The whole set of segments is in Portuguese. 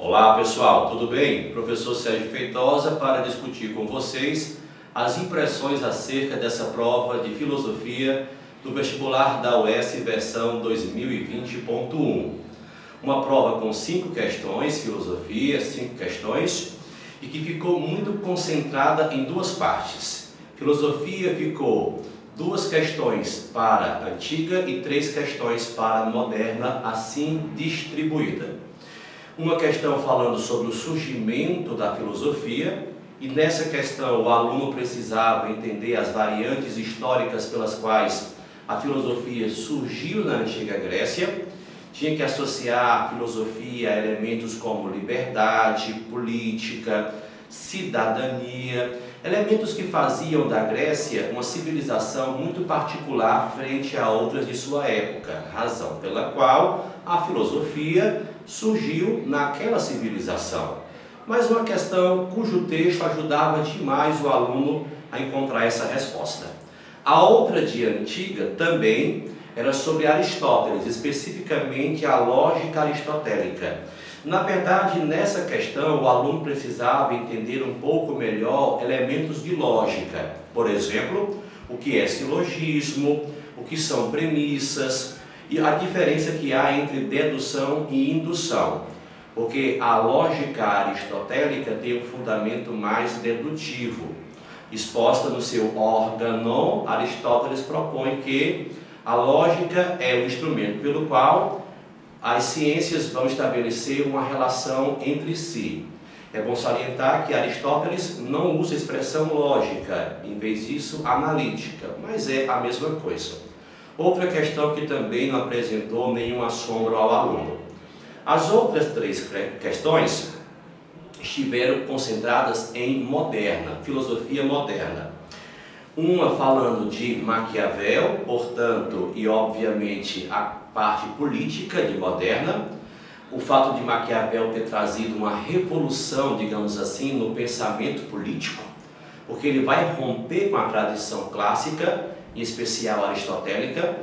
Olá pessoal, tudo bem? Professor Sérgio Feitosa para discutir com vocês as impressões acerca dessa prova de filosofia do vestibular da UES versão 2020.1. Uma prova com 5 questões, filosofia, 5 questões, e que ficou muito concentrada em 2 partes. Filosofia ficou 2 questões para a antiga e 3 questões para a moderna, assim distribuída. Uma questão falando sobre o surgimento da filosofia, e nessa questão o aluno precisava entender as variantes históricas pelas quais a filosofia surgiu na antiga Grécia. Tinha que associar a filosofia a elementos como liberdade, política, cidadania, elementos que faziam da Grécia uma civilização muito particular frente a outras de sua época, razão pela qual a filosofia surgiu naquela civilização. Mas uma questão cujo texto ajudava demais o aluno a encontrar essa resposta. A outra de antiga também era sobre Aristóteles, especificamente a lógica aristotélica. Na verdade, nessa questão, o aluno precisava entender um pouco melhor elementos de lógica. Por exemplo, o que é silogismo, o que são premissas e a diferença que há entre dedução e indução. Porque a lógica aristotélica tem um fundamento mais dedutivo. Exposta no seu Organon, Aristóteles propõe que a lógica é o instrumento pelo qual as ciências vão estabelecer uma relação entre si. É bom salientar que Aristóteles não usa a expressão lógica, em vez disso analítica, mas é a mesma coisa. Outra questão que também não apresentou nenhum assombro ao aluno. As outras 3 questões estiveram concentradas em moderna, filosofia moderna. Uma falando de Maquiavel, portanto, e obviamente a parte política de moderna, o fato de Maquiavel ter trazido uma revolução, digamos assim, no pensamento político, porque ele vai romper com a tradição clássica, em especial aristotélica,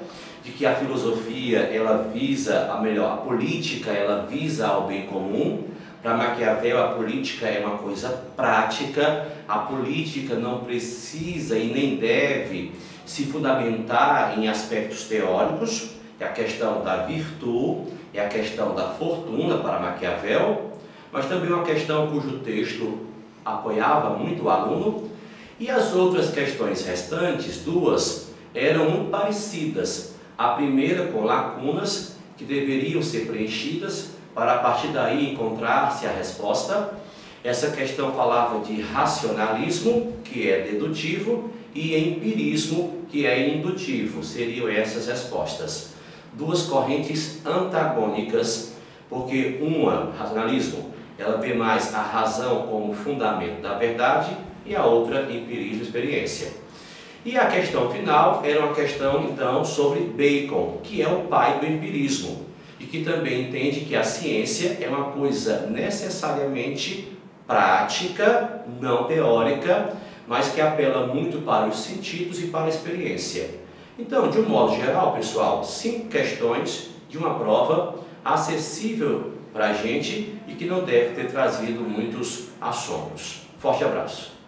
de que a filosofia ela visa a política ela visa ao bem comum. Para Maquiavel, a política é uma coisa prática, a política não precisa e nem deve se fundamentar em aspectos teóricos, é a questão da virtude, é a questão da fortuna para Maquiavel, mas também uma questão cujo texto apoiava muito o aluno, e as outras questões restantes, 2, eram muito parecidas. A primeira com lacunas que deveriam ser preenchidas, para a partir daí encontrar-se a resposta. Essa questão falava de racionalismo, que é dedutivo, e empirismo, que é indutivo. Seriam essas respostas. 2 correntes antagônicas, porque uma, racionalismo, ela vê mais a razão como fundamento da verdade, e a outra, empirismo, experiência. E a questão final era uma questão, então, sobre Bacon, que é o pai do empirismo, e que também entende que a ciência é uma coisa necessariamente prática, não teórica, mas que apela muito para os sentidos e para a experiência. Então, de um modo geral, pessoal, 5 questões de uma prova acessível para a gente e que não deve ter trazido muitos assombros. Forte abraço!